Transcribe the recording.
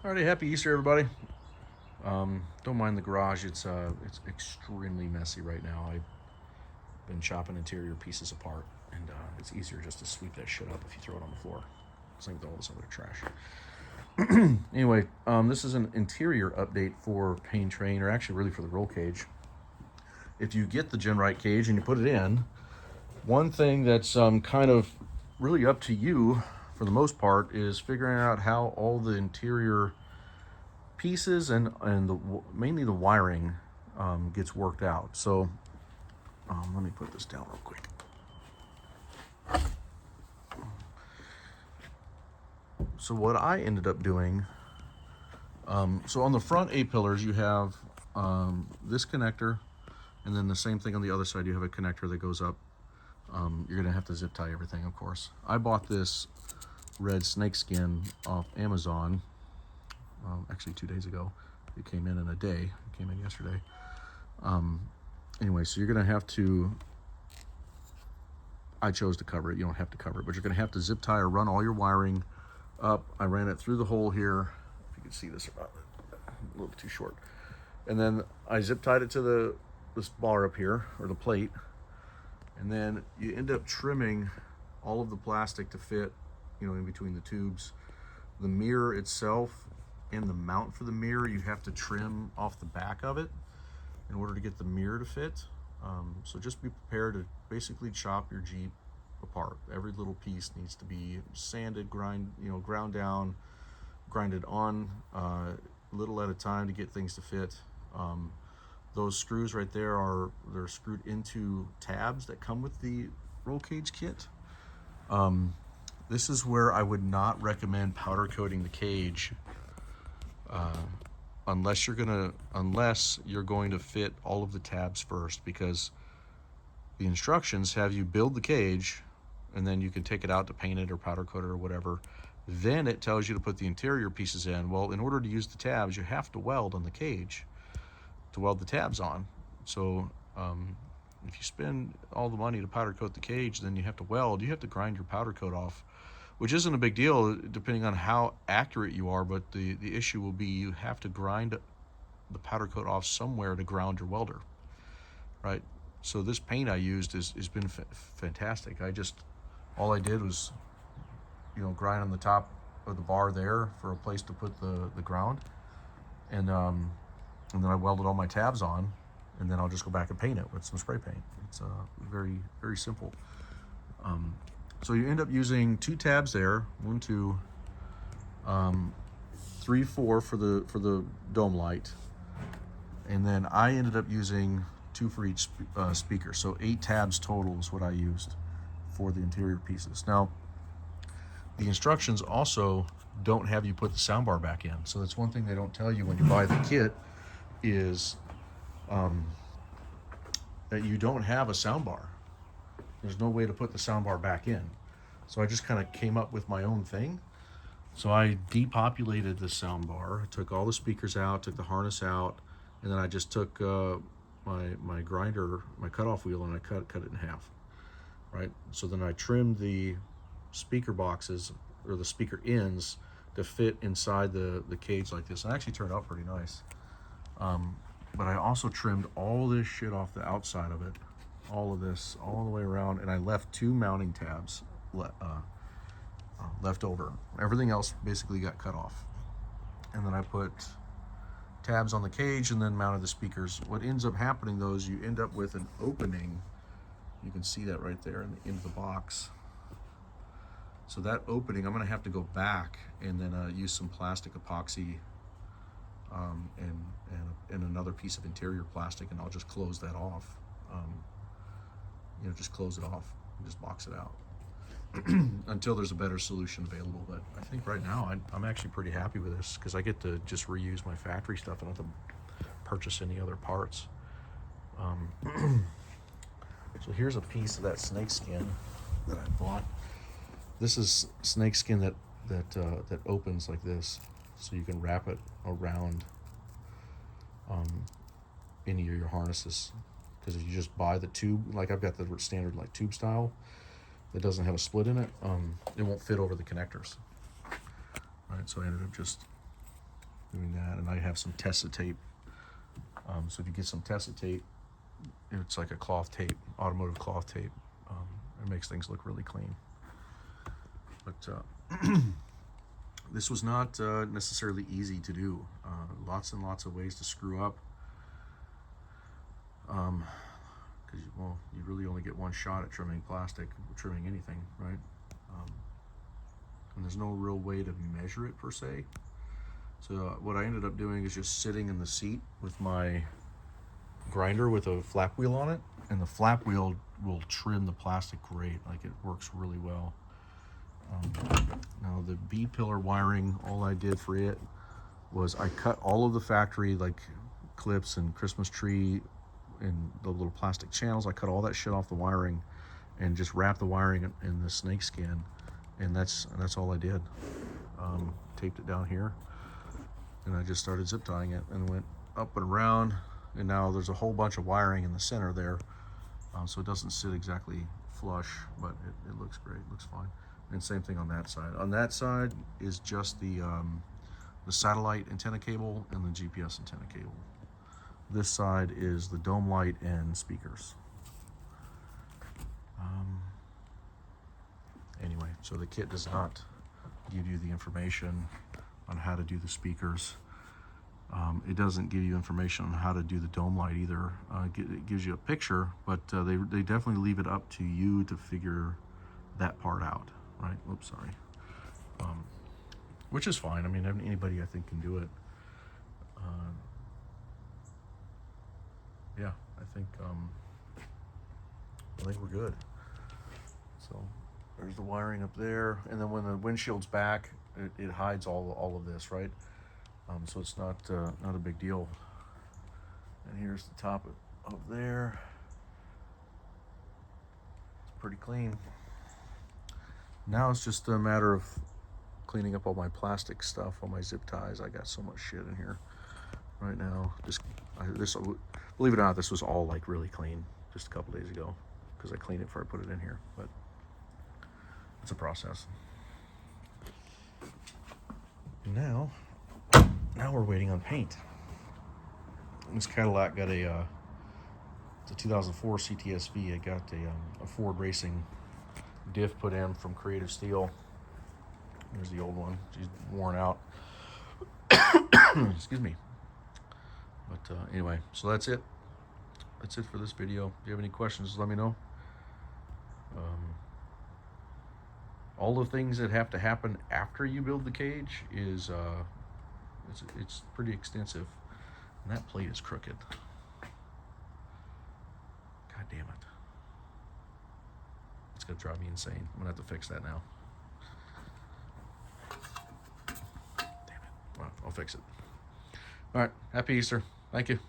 Alrighty, happy Easter, everybody. Don't mind the garage. It's extremely messy right now. I've been chopping interior pieces apart, and it's easier just to sweep that shit up if you throw it on the floor. Same with all this other trash. Anyway, this is an interior update for Pain Train, or actually really for the roll cage. If you get the GenRight cage and you put it in, one thing that's kind of really up to you for the most part is figuring out how all the interior pieces and mainly the wiring gets worked out. So let me put this down real quick. So what I ended up doing, so on the front A-pillars you have this connector, and then the same thing on the other side. You have a connector that goes up. You're gonna have to zip tie everything, of course. I bought this red snakeskin off Amazon actually 2 days ago. It came in a day. It came in yesterday. Anyway, so you're gonna have to, I chose to cover it. You don't have to cover it, but you're gonna have to zip tie or run all your wiring up. I ran it through the hole here. If you can see this, a little bit too short. And then I zip tied it to this bar up here, or the plate. And then you end up trimming all of the plastic to fit, in between the tubes. The mirror itself and the mount for the mirror, you have to trim off the back of it in order to get the mirror to fit. So just be prepared to basically chop your Jeep apart. Every little piece needs to be sanded, ground down, grinded on, little at a time to get things to fit. Those screws right there they're screwed into tabs that come with the roll cage kit. This is where I would not recommend powder coating the cage unless you're going to fit all of the tabs first, because the instructions have you build the cage and then you can take it out to paint it or powder coat it or whatever. Then it tells you to put the interior pieces in. Well, in order to use the tabs, you have to weld on the cage to weld the tabs on. So if you spend all the money to powder coat the cage, then you have to weld. You have to grind your powder coat off, which isn't a big deal depending on how accurate you are, but the issue will be you have to grind the powder coat off somewhere to ground your welder, right? So this paint I used has been fantastic. All I did was, grind on the top of the bar there for a place to put the ground, and then I welded all my tabs on, and then I'll just go back and paint it with some spray paint. It's very, very simple. So you end up using 2 tabs there, 1, 2, 3, 4 for the dome light, and then I ended up using 2 for each speaker. So 8 tabs total is what I used for the interior pieces. Now, the instructions also don't have you put the soundbar back in. So that's one thing they don't tell you when you buy the kit is that you don't have a soundbar. There's no way to put the soundbar back in. So I just kind of came up with my own thing. So I depopulated the soundbar. I took all the speakers out, took the harness out, and then I just took my grinder, my cutoff wheel, and I cut it in half. Right. So then I trimmed the speaker boxes, or the speaker ends, to fit inside the cage like this. And it actually turned out pretty nice. But I also trimmed all this shit off the outside of it, all of this, all the way around, and I left 2 mounting tabs left over. Everything else basically got cut off. And then I put tabs on the cage and then mounted the speakers. What ends up happening though is you end up with an opening. You can see that right there in the end of the box. So that opening, I'm gonna have to go back and then use some plastic epoxy and another piece of interior plastic, and I'll just close that off. Just close it off and just box it out until there's a better solution available. But I think right now I'm actually pretty happy with this, because I get to just reuse my factory stuff. I don't have to purchase any other parts. So here's a piece of that snakeskin that I bought. This is snakeskin that opens like this, so you can wrap it around any of your harnesses. Because if you just buy the tube, like I've got the standard like tube style that doesn't have a split in it, it won't fit over the connectors. Right, so I ended up just doing that. And I have some Tessa tape. So if you get some Tessa tape, it's like a cloth tape, automotive cloth tape. It makes things look really clean. But this was not necessarily easy to do. Lots and lots of ways to screw up. Because well, you really only get one shot at trimming plastic, trimming anything, right? And there's no real way to measure it per se. So what I ended up doing is just sitting in the seat with my grinder with a flap wheel on it, and the flap wheel will trim the plastic great. Like, it works really well. Now the B pillar wiring, all I did for it was I cut all of the factory like clips and Christmas tree and the little plastic channels. I cut all that shit off the wiring and just wrapped the wiring in the snake skin, and that's all I did. Taped it down here, and I just started zip tying it and went up and around. And now there's a whole bunch of wiring in the center there, so it doesn't sit exactly flush, but it looks great, looks fine. And same thing on that side. On that side is just the satellite antenna cable and the GPS antenna cable. This side is the dome light and speakers. Anyway, so the kit does not give you the information on how to do the speakers. It doesn't give you information on how to do the dome light either. It gives you a picture, but they definitely leave it up to you to figure that part out, right? Oops, sorry. Which is fine. I mean, anybody I think can do it. Yeah, I think we're good. So there's the wiring up there, and then when the windshield's back, it hides all of this, right? So it's not a big deal. And here's the top of there. It's pretty clean. Now it's just a matter of cleaning up all my plastic stuff, all my zip ties. I got so much shit in here right now. Believe it or not, this was all like really clean just a couple days ago, because I cleaned it before I put it in here. But it's a process. Now we're waiting on paint. This Cadillac got it's a 2004 CTSV. It got a Ford Racing diff put in from Creative Steel. Here's the old one. She's worn out. Excuse me. But anyway, so that's it. That's it for this video. If you have any questions, let me know. All the things that have to happen after you build the cage is it's pretty extensive. And that plate is crooked. God damn it. It's gonna drive me insane. I'm gonna have to fix that now. Damn it. Well, I'll fix it. All right. Happy Easter. Thank you.